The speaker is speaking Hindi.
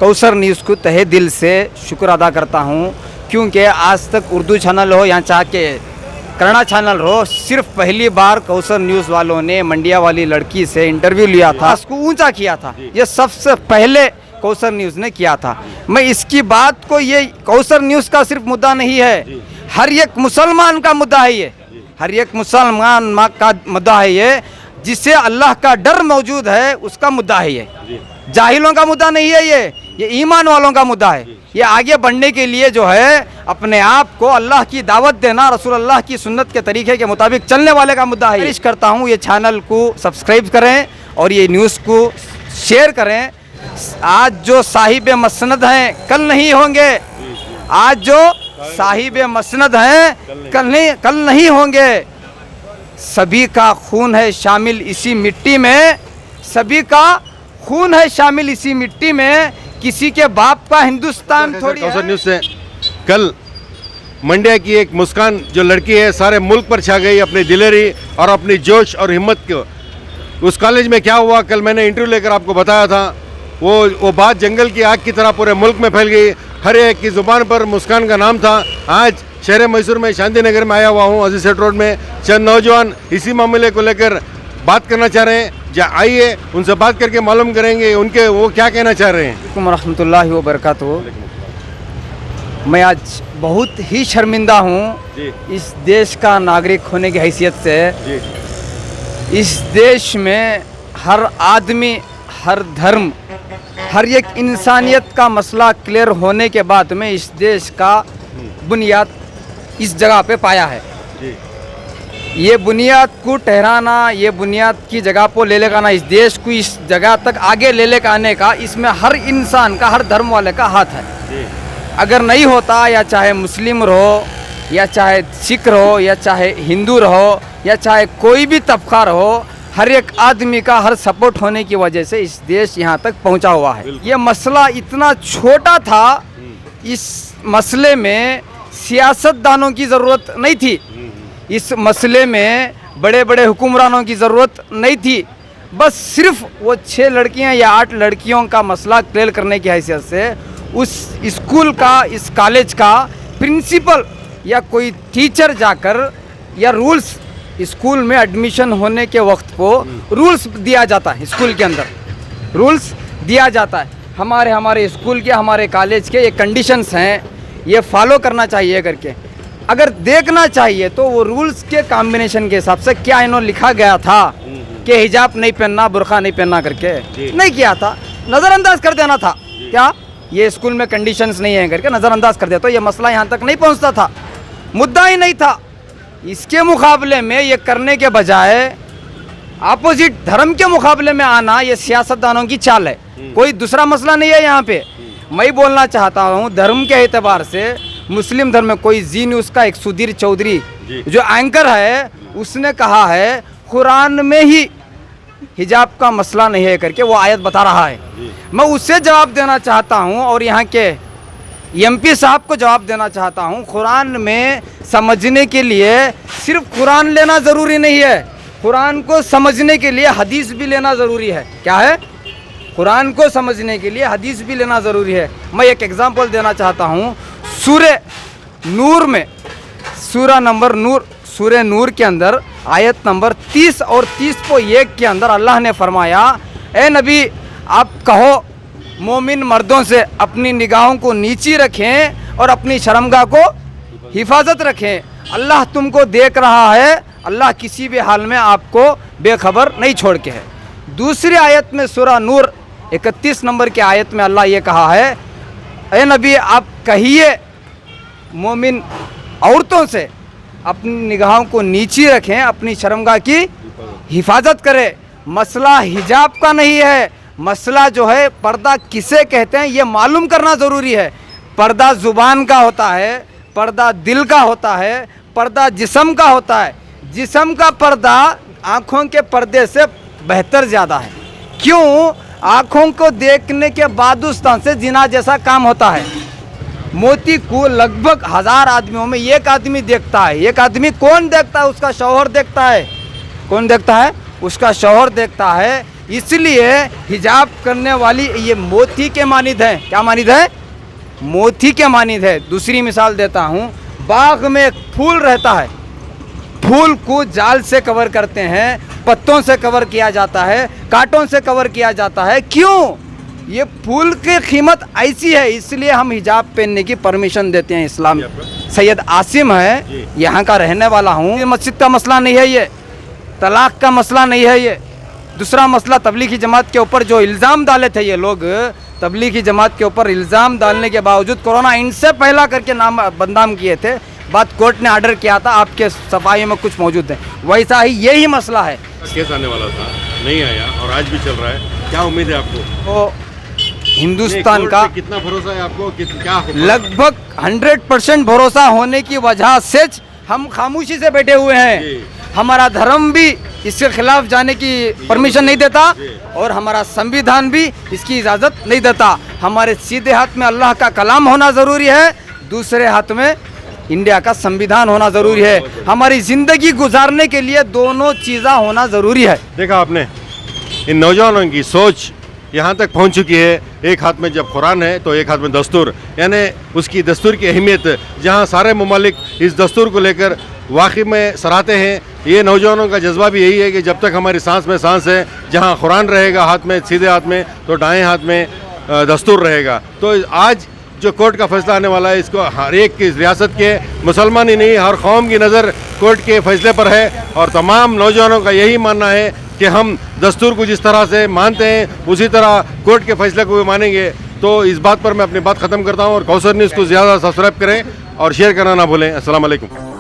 कौसर न्यूज़ को तहे दिल से शुक्र अदा करता हूँ, क्योंकि आज तक उर्दू चैनल हो या चाहे के कन्नड़ा चैनल हो, सिर्फ पहली बार कौसर न्यूज़ वालों ने मंडिया वाली लड़की से इंटरव्यू लिया था, उसको ऊंचा किया था। ये सबसे पहले कौसर न्यूज़ ने किया था। मैं इसकी बात को, ये कौसर न्यूज़ का सिर्फ मुद्दा नहीं है, हर एक मुसलमान का मुद्दा है ये, हर एक मुसलमान का मुद्दा है ये, जिससे अल्लाह का डर मौजूद है उसका मुद्दा है ये। जाहिलों का मुद्दा नहीं है ये ईमान वालों का मुद्दा है। ये आगे बढ़ने के लिए जो है अपने आप को अल्लाह की दावत देना, रसूल अल्लाह की सुन्नत के तरीके के मुताबिक चलने वाले का मुद्दा है। कोशिश करता हूँ ये चैनल को सब्सक्राइब करें और ये न्यूज़ को शेयर करें। आज जो साहिब मसनद हैं कल नहीं होंगे, आज जो साहिब मसनद हैं कल नहीं होंगे। सभी का खून है शामिल इसी मिट्टी में, सभी का खून है शामिल इसी मिट्टी में, किसी के बाप का हिंदुस्तान थोड़ी है। कौसर न्यूज़ से कल मंडिया की एक मुस्कान जो लड़की है सारे मुल्क पर छा गई अपनी दिलेरी और अपनी जोश और हिम्मत को। उस कॉलेज में क्या हुआ, कल मैंने इंटरव्यू लेकर आपको बताया था, वो बात जंगल की आग की तरह पूरे मुल्क में फैल गई। हर एक की ज़ुबान पर मुस्कान का नाम था। आज शहर मैसूर में शांति नगर में आया हुआ हूँ, अजीज सेठ रोड में। चंद नौजवान इसी मामले को लेकर बात करना चाह रहे हैं, आइए उनसे बात करके मालूम करेंगे उनके वो क्या कहना चाह रहे हैं। रहमतुल्लाहि व बरकातहू। मैं आज बहुत ही शर्मिंदा हूँ इस देश का नागरिक होने की हैसियत से। इस देश में हर आदमी, हर धर्म, हर एक इंसानियत का मसला क्लियर होने के बाद में इस देश का बुनियाद इस जगह पे पाया है। ये बुनियाद को ठहराना, ये बुनियाद की जगह को ले लेकर आना, इस देश को इस जगह तक आगे ले लेकर आने का, इसमें हर इंसान का, हर धर्म वाले का हाथ है। अगर नहीं होता, या चाहे मुस्लिम रहो, या चाहे सिख रहो, या चाहे हिंदू रहो, या चाहे कोई भी तबका रहो, हर एक आदमी का हर सपोर्ट होने की वजह से इस देश यहाँ तक पहुँचा हुआ है। ये मसला इतना छोटा था, इस मसले में सियासतदानों की ज़रूरत नहीं थी, इस मसले में बड़े बड़े हुक्मरानों की ज़रूरत नहीं थी। बस सिर्फ वो 6 लड़कियां या 8 लड़कियों का मसला क्लियर करने की हैसियत से उस स्कूल का, इस कॉलेज का प्रिंसिपल या कोई टीचर जाकर, या रूल्स, स्कूल में एडमिशन होने के वक्त को रूल्स दिया जाता है, स्कूल के अंदर रूल्स दिया जाता है, हमारे स्कूल के, हमारे कॉलेज के ये कंडीशंस हैं, ये फॉलो करना चाहिए करके। अगर देखना चाहिए तो वो रूल्स के कॉम्बिनेशन के हिसाब से क्या इन्होंने लिखा गया था कि हिजाब नहीं पहनना, बुर्का नहीं पहनना करके नहीं किया था, नज़रअंदाज कर देना था। क्या ये स्कूल में कंडीशंस नहीं है करके नज़रअंदाज कर दिया तो ये मसला यहाँ तक नहीं पहुँचता था, मुद्दा ही नहीं था। इसके मुकाबले में ये करने के बजाय अपोजिट धर्म के मुकाबले में आना, ये सियासतदानों की चाल है, कोई दूसरा मसला नहीं है यहाँ पे। मैं बोलना चाहता हूँ धर्म के एतबार से, मुस्लिम धर्म में कोई जी न्यूज़ का एक सुधीर चौधरी जो एंकर है, उसने कहा है कुरान में ही हिजाब का मसला नहीं है करके वो आयत बता रहा है। मैं उससे जवाब देना चाहता हूँ और यहाँ के एमपी साहब को जवाब देना चाहता हूँ, कुरान में समझने के लिए सिर्फ कुरान लेना ज़रूरी नहीं है, कुरान को समझने के लिए हदीस भी लेना ज़रूरी है। क्या है? कुरान को समझने के लिए हदीस भी लेना ज़रूरी है। मैं एक एग्जांपल देना चाहता हूँ, सूरह नूर में, सूरह नूर के अंदर आयत नंबर 30 और 30.1 के अंदर अल्लाह ने फरमाया, ए नबी आप कहो मोमिन मर्दों से अपनी निगाहों को नीची रखें और अपनी शर्मगाह को हिफाजत रखें। अल्लाह तुमको देख रहा है, अल्लाह किसी भी हाल में आपको बेखबर नहीं छोड़ के है। दूसरी आयत में सूरह नूर 31 नंबर के आयत में अल्लाह ये कहा है, ए नबी आप कहिए मोमिन औरतों से अपनी निगाहों को नीची रखें, अपनी शर्मगाह की हिफाजत करें। मसला हिजाब का नहीं है, मसला जो है पर्दा किसे कहते हैं ये मालूम करना ज़रूरी है। पर्दा ज़ुबान का होता है, पर्दा दिल का होता है, पर्दा जिस्म का होता है। जिस्म का पर्दा आँखों के पर्दे से बेहतर ज़्यादा है। क्यों? आँखों को देखने के बाद उस तरह से जिना जैसा काम होता है। मोती को लगभग 1000 आदमियों में एक आदमी देखता है। एक आदमी कौन देखता है? उसका शौहर देखता है। कौन देखता है? उसका शौहर देखता है। इसलिए हिजाब करने वाली ये मोती के मानिद है। क्या मानिद है? मोती के मानिद है। दूसरी मिसाल देता हूँ, बाग में एक फूल रहता है, फूल को जाल से कवर करते हैं, पत्तों से कवर किया जाता है, कांटों से कवर किया जाता है। क्यों? ये फूल की कीमत ऐसी है, इसलिए हम हिजाब पहनने की परमिशन देते हैं इस्लाम। सैयद आसिम है, यहाँ का रहने वाला हूँ। ये मस्जिद का मसला नहीं है, ये तलाक का मसला नहीं है। ये दूसरा मसला, तबलीगी जमात के ऊपर जो इल्ज़ाम डाले थे ये लोग, तबलीगी जमात के ऊपर इल्ज़ाम डालने के बावजूद कोरोना इनसे पहला करके नाम बदनाम किए थे। बात कोर्ट ने ऑर्डर किया था, आपके सफाई में कुछ मौजूद है। वैसा ही यही मसला है। केस आने वाला था, नहीं आया और आज भी चल रहा है। क्या उम्मीद है आपको? तो हिंदुस्तान का कितना भरोसा है आपको? क्या लगभग 100% भरोसा होने की वजह से हम खामोशी से बैठे हुए हैं। हमारा धर्म भी इसके खिलाफ जाने की परमिशन नहीं देता और हमारा संविधान भी इसकी इजाज़त नहीं देता। हमारे सीधे हाथ में अल्लाह का कलाम होना ज़रूरी है, दूसरे हाथ में इंडिया का संविधान होना ज़रूरी है। हमारी ज़िंदगी गुजारने के लिए दोनों चीज़ें होना ज़रूरी है। देखा आपने, इन नौजवानों की सोच यहाँ तक पहुँच चुकी है। एक हाथ में जब कुरान है तो एक हाथ में दस्तूर, यानी उसकी दस्तूर की अहमियत, जहाँ सारे ममालिक इस दस्तूर को लेकर वाकई में सराहते हैं। ये नौजवानों का जज्बा भी यही है कि जब तक हमारी सांस में सांस है, जहाँ कुरान रहेगा हाथ में, सीधे हाथ में, तो दाएं हाथ में दस्तूर रहेगा। तो आज जो कोर्ट का फैसला आने वाला है, इसको हर एक की रियासत के, मुसलमान ही नहीं हर कौम की नज़र कोर्ट के फैसले पर है। और तमाम नौजवानों का यही मानना है कि हम दस्तूर को जिस तरह से मानते हैं उसी तरह कोर्ट के फैसले को भी मानेंगे। तो इस बात पर मैं अपनी बात ख़त्म करता हूँ और कौसर न्यूज़ को ज़्यादा सब्सक्राइब करें और शेयर करना ना भूलें। अस्सलाम वालेकुम।